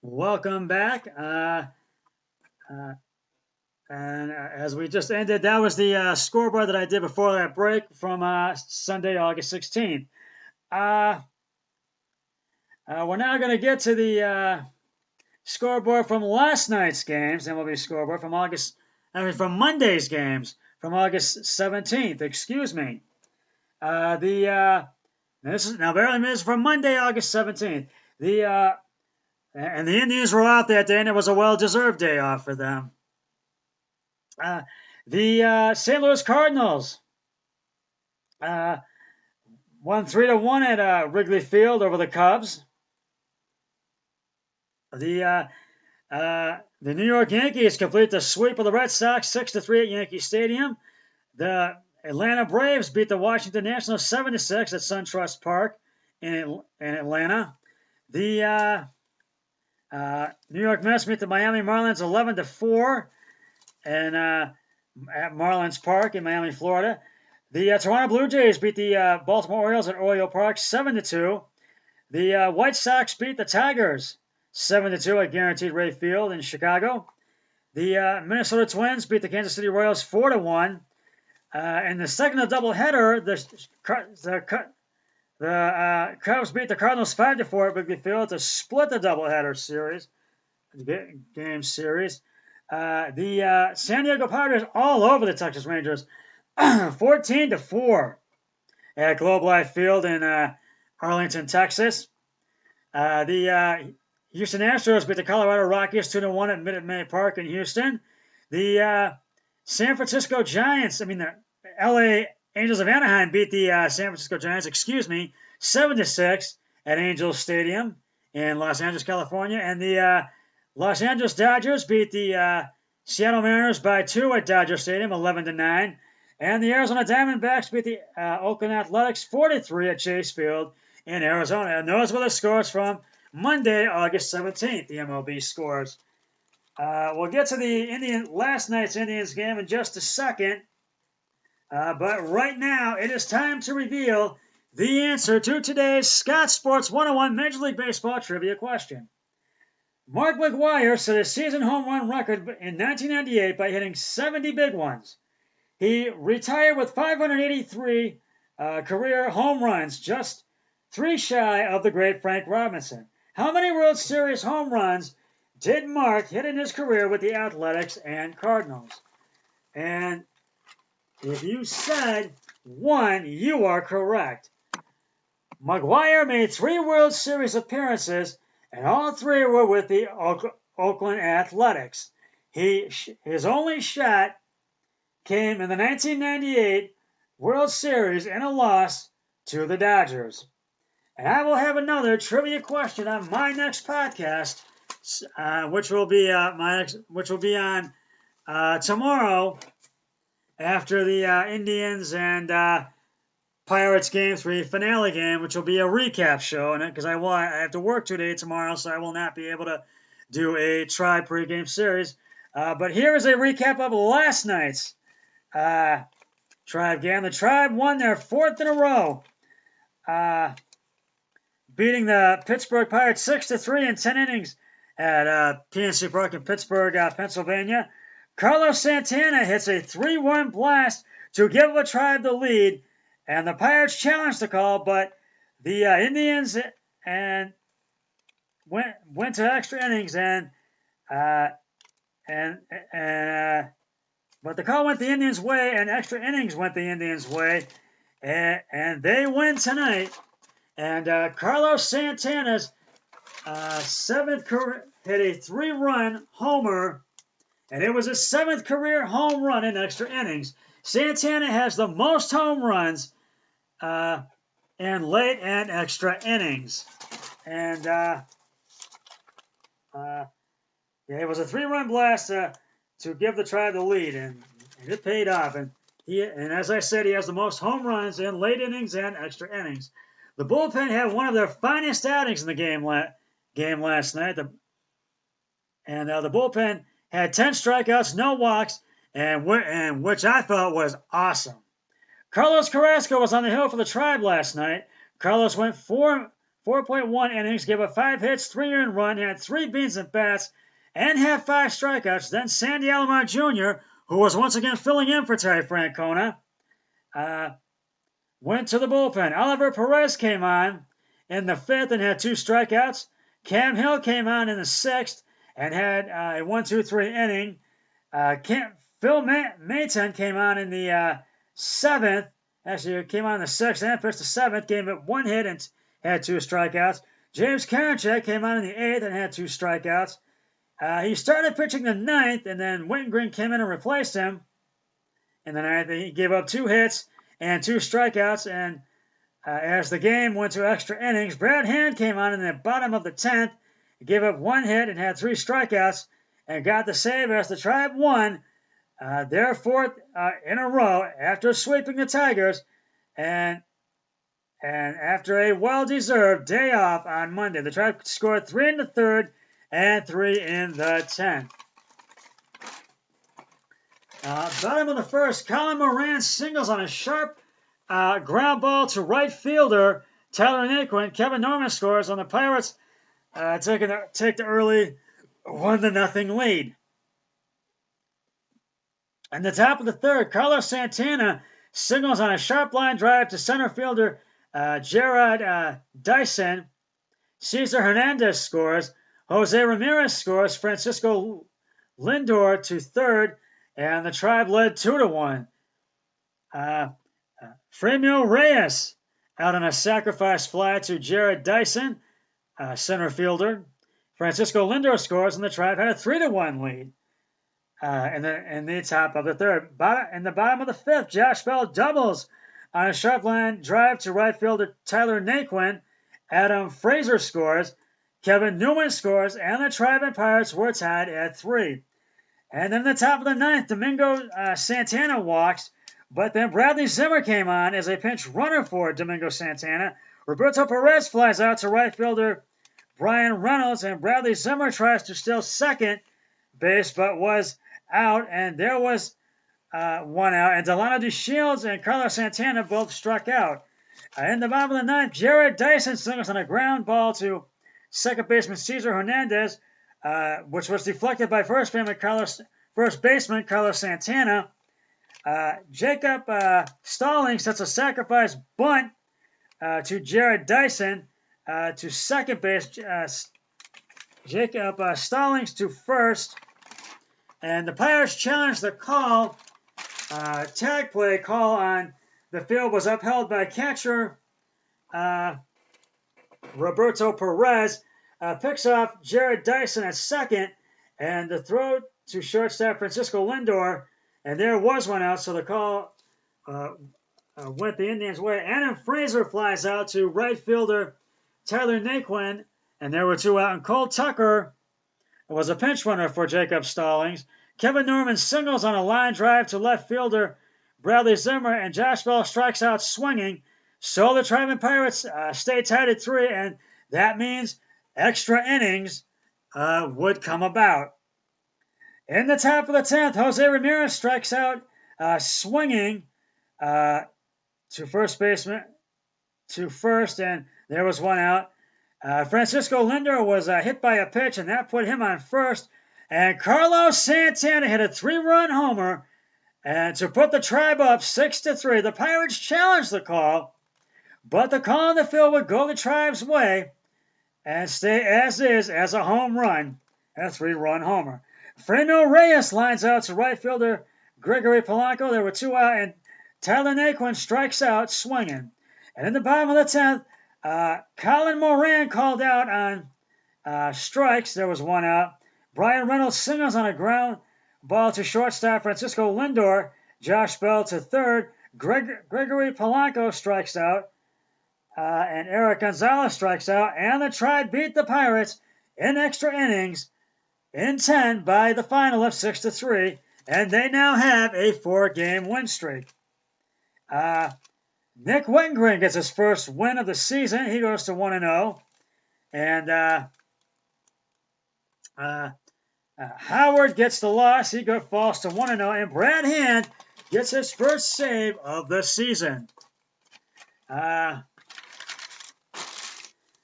Welcome back. Uh, and As we just ended, that was the scoreboard that I did before that break from Sunday, August 16th. Uh, we're now going to get to the scoreboard from last night's games, and we'll be scoreboard from from Monday's games from August 17th. Excuse me. The This is now bear in mind, this is from Monday, August 17th. The Indians were out that day, and it was a well-deserved day off for them. The St. Louis Cardinals uh, won 3-1 at Wrigley Field over the Cubs. The New York Yankees complete the sweep of the Red Sox 6-3 at Yankee Stadium. The Atlanta Braves beat the Washington Nationals 7-6 at SunTrust Park in Atlanta. The New York Mets beat the Miami Marlins 11-4 and at Marlins Park in Miami, Florida. The Toronto Blue Jays beat the Baltimore Orioles at Oriole Park 7-2. The White Sox beat the Tigers 7-2 at Guaranteed Rate Field in Chicago. The Minnesota Twins beat the Kansas City Royals 4-1. In the second of doubleheader, the Cubs beat the Cardinals 5-4 at Wrigley Field to split the doubleheader game series. The San Diego Padres all over the Texas Rangers, 14-4 at Globe Life Field in Arlington, Texas. The Houston Astros beat the Colorado Rockies 2-1 at Minute Maid Park in Houston. The San Francisco Giants, the LA Angels of Anaheim beat the San Francisco Giants, 7-6 at Angels Stadium in Los Angeles, California. And the Los Angeles Dodgers beat the Seattle Mariners by 2 at Dodger Stadium, 11-9. And the Arizona Diamondbacks beat the Oakland Athletics 4-3 at Chase Field in Arizona. And those were the scores from Monday, August 17th, the MLB scores. We'll get to the last night's Indians game in just a second. But right now, it is time to reveal the answer to today's Scott Sports 101 Major League Baseball trivia question. Mark McGwire set a season home run record in 1998 by hitting 70 big ones. He retired with 583 career home runs, just 3 shy of the great Frank Robinson. How many World Series home runs did Mark hit in his career with the Athletics and Cardinals? And if you said 1, you are correct. McGwire made 3 World Series appearances, and all 3 were with the Oakland Athletics. His only shot came in the 1998 World Series in a loss to the Dodgers. And I will have another trivia question on my next podcast, which will be on tomorrow after the Indians and Pirates Game 3 finale game, which will be a recap show. And because I have to work today tomorrow, so I will not be able to do a Tribe pregame series. But here is a recap of last night's Tribe game. The Tribe won their 4th in a row, beating the Pittsburgh Pirates 6-3 in 10 innings at PNC Park in Pittsburgh, Pennsylvania. Carlos Santana hits a 3-1 blast to give the Tribe the lead, and the Pirates challenged the call, but the Indians went to extra innings but the call went the Indians' way, and extra innings went the Indians' way, and they win tonight. And Carlos Santana's 7th career hit a 3-run homer, and it was his 7th career home run in extra innings. Santana has the most home runs in late and extra innings. And it was a 3-run blast to give the Tribe the lead, and it paid off. And as I said, he has the most home runs in late innings and extra innings. The bullpen had one of their finest outings in the game last night. The bullpen had 10 strikeouts, no walks, and which I thought was awesome. Carlos Carrasco was on the hill for the Tribe last night. Carlos went 4 4.1 innings, gave up 5 hits, 3 earned run, had 3 beans and bats, and had 5 strikeouts. Then Sandy Alomar Jr., who was once again filling in for Terry Francona, went to the bullpen. Oliver Perez came on in the 5th and had 2 strikeouts. Cam Hill came on in the 6th and had a 1-2-3 inning. Phil Mayton came on in the 7th. Actually, he came on in the 6th and pitched the 7th. Gave up 1 hit and had 2 strikeouts. James Karinchak came on in the 8th and had 2 strikeouts. He started pitching the 9th, and then Whitengren came in and replaced him in the 9th. He gave up 2 hits and 2 strikeouts, and as the game went to extra innings, Brad Hand came on in the bottom of the 10th. He gave up 1 hit and had 3 strikeouts, and got the save as the Tribe won their 4th in a row after sweeping the Tigers, and after a well-deserved day off on Monday. The Tribe scored 3 in the 3rd and 3 in the 10th. Bottom of the 1st, Colin Moran singles on a sharp ground ball to right fielder Tyler Naquin. Kevin Norman scores on the Pirates, take the early 1-0 lead. In the top of the 3rd, Carlos Santana singles on a sharp line drive to center fielder Gerard Dyson. Cesar Hernandez scores. Jose Ramirez scores. Francisco Lindor to 3rd, and the Tribe led 2-1. Fremio Reyes out on a sacrifice fly to Jared Dyson, center fielder. Francisco Lindor scores, and the Tribe had a 3-1 lead. In the top of the 3rd. In the bottom of the 5th, Josh Bell doubles on a sharp line drive to right fielder Tyler Naquin. Adam Frazier scores. Kevin Newman scores, and the Tribe and Pirates were tied at 3. And then in the top of the 9th, Domingo Santana walks, but then Bradley Zimmer came on as a pinch runner for Domingo Santana. Roberto Perez flies out to right fielder Brian Reynolds, and Bradley Zimmer tries to steal second base, but was out, and there was 1 out, and Delano DeShields and Carlos Santana both struck out. In the bottom of the 9th, Jared Dyson singles on a ground ball to second baseman Cesar Hernandez, which was deflected by first baseman Carlos Santana. Jacob Stallings sets a sacrifice bunt to Jared Dyson to second base. Jacob Stallings to first. And the Pirates challenged the call. Tag play call on the field was upheld by catcher Roberto Perez. Picks off Jared Dyson at second, and the throw to shortstop Francisco Lindor, and there was 1 out, so the call went the Indians' way. Adam Frazier flies out to right fielder Tyler Naquin, and there were 2 out, and Cole Tucker was a pinch runner for Jacob Stallings. Kevin Norman singles on a line drive to left fielder Bradley Zimmer, and Josh Bell strikes out swinging. So the Tribe and Pirates stay tied at 3, and that means extra innings would come about. In the top of the 10th, Jose Ramirez strikes out swinging to first, and there was 1 out. Francisco Lindor was hit by a pitch, and that put him on first. And Carlos Santana hit a 3-run homer, and to put the Tribe up 6-3. The Pirates challenged the call, but the call on the field would go the Tribe's way and stay as is as a home run, a 3-run homer. Fremio Reyes lines out to right fielder Gregory Polanco. There were 2 out, and Tyler Naquin strikes out swinging. And in the bottom of the 10th, Colin Moran called out on strikes. There was 1 out. Brian Reynolds singles on a ground ball to shortstop Francisco Lindor. Josh Bell to third. Gregory Polanco strikes out. And Eric Gonzalez strikes out. And the Tribe beat the Pirates in extra innings in 10 by the final of 6-3. And they now have a 4-game win streak. Nick Whitengren gets his first win of the season. He goes to 1-0. And Howard gets the loss. He falls to 1-0. And Brad Hand gets his first save of the season.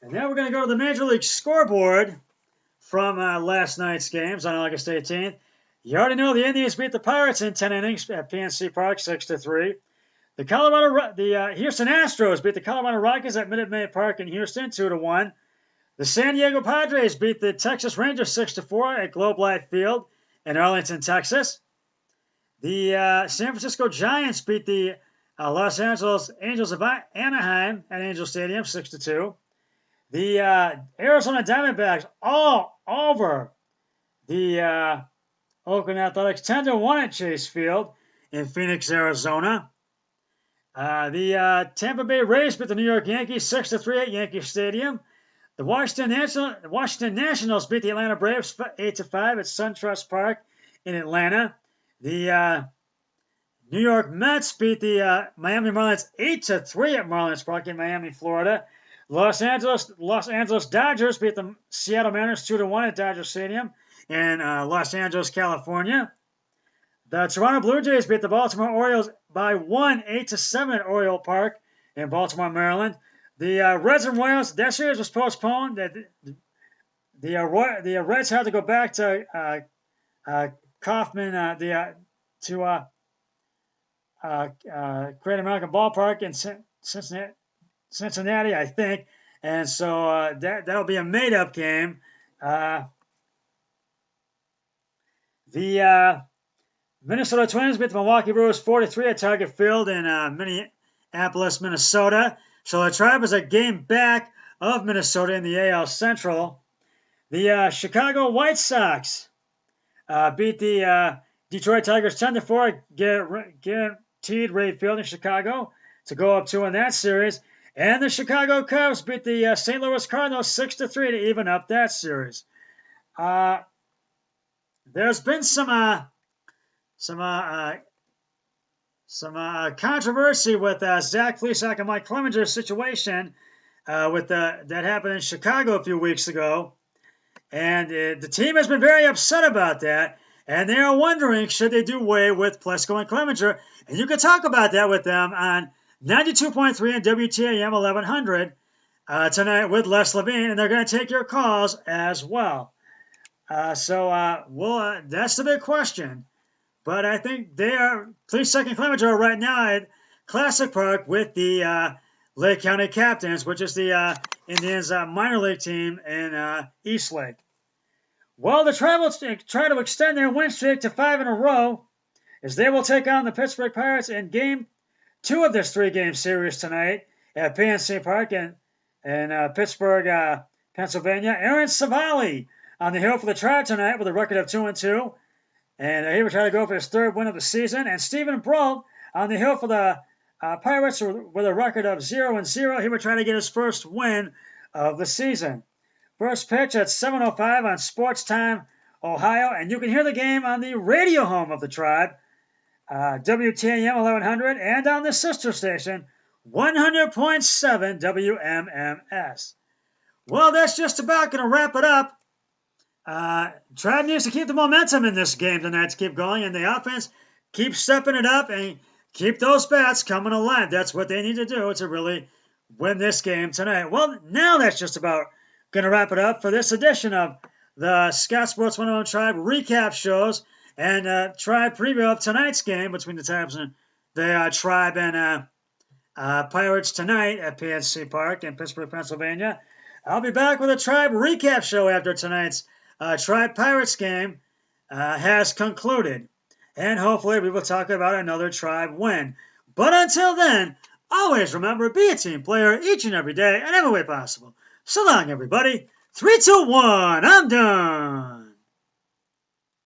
And now we're going to go to the Major League scoreboard from last night's games on August 18th. You already know the Indians beat the Pirates in 10 innings at PNC Park, 6-3. The Houston Astros beat the Colorado Rockies at Minute Maid Park in Houston, 2-1. The San Diego Padres beat the Texas Rangers 6-4 at Globe Life Field in Arlington, Texas. The San Francisco Giants beat the Los Angeles Angels of Anaheim at Angel Stadium 6-2. The Arizona Diamondbacks all over the Oakland Athletics 10-1 at Chase Field in Phoenix, Arizona. The Tampa Bay Rays beat the New York Yankees 6-3 at Yankee Stadium. The Washington Nationals beat the Atlanta Braves 8-5 at SunTrust Park in Atlanta. The New York Mets beat the Miami Marlins 8-3 at Marlins Park in Miami, Florida. Los Angeles Dodgers beat the Seattle Mariners 2-1 at Dodger Stadium in Los Angeles, California. The Toronto Blue Jays beat the Baltimore Orioles by 8-7 at Oriole Park in Baltimore, Maryland. The Reds and Royals, that series was postponed. The Reds had to go back to Kauffman to Great American Ballpark in Cincinnati, I think, and so that'll be a made-up game. The Minnesota Twins beat the Milwaukee Brewers 4-3 at Target Field in Minneapolis, Minnesota. So the Tribe is a game back of Minnesota in the AL Central. The Chicago White Sox beat the Detroit Tigers 10-4 guaranteed rate field in Chicago to go up 2 in that series. And the Chicago Cubs beat the St. Louis Cardinals 6-3 to even up that series. There's been some controversy with Zach Plesac and Mike Clemenger's situation that happened in Chicago a few weeks ago. And the team has been very upset about that. And they are wondering, should they do away with Plesko and Clemenger? And you can talk about that with them on 92.3 and WTAM 1100 tonight with Les Levine. And they're going to take your calls as well. That's the big question. But I think Plesac and Clemenger are right now at Classic Park with the Lake County Captains, which is the Indians minor league team in East Lake. Well, the Tribe will try to extend their win streak to 5 in a row as they will take on the Pittsburgh Pirates in Game 2 of this 3-game series tonight at PNC Park in Pittsburgh, Pennsylvania. Aaron Savali on the hill for the Tribe tonight with a record of 2-2. And he will try to go for his 3rd win of the season. And Stephen Brault on the hill for the Pirates with a record of 0-0. He will try to get his 1st win of the season. First pitch at 7:05 on Sports Time, Ohio. And you can hear the game on the radio home of the Tribe, WTAM 1100, and on the sister station, 100.7 WMMS. Well, that's just about going to wrap it up. Tribe needs to keep the momentum in this game tonight to keep going, and the offense keep stepping it up and keep those bats coming alive. That's what they need to do to really win this game tonight. Well, now that's just about going to wrap it up for this edition of the Scott Sports 101 Tribe recap shows and Tribe preview of tonight's game between the Tribe and Pirates tonight at PNC Park in Pittsburgh, Pennsylvania. I'll be back with a Tribe recap show after tonight's Tribe Pirates game has concluded. And hopefully we will talk about another Tribe win. But until then, always remember, be a team player each and every day and every way possible. So long, everybody. 3, 2, 1, I'm done.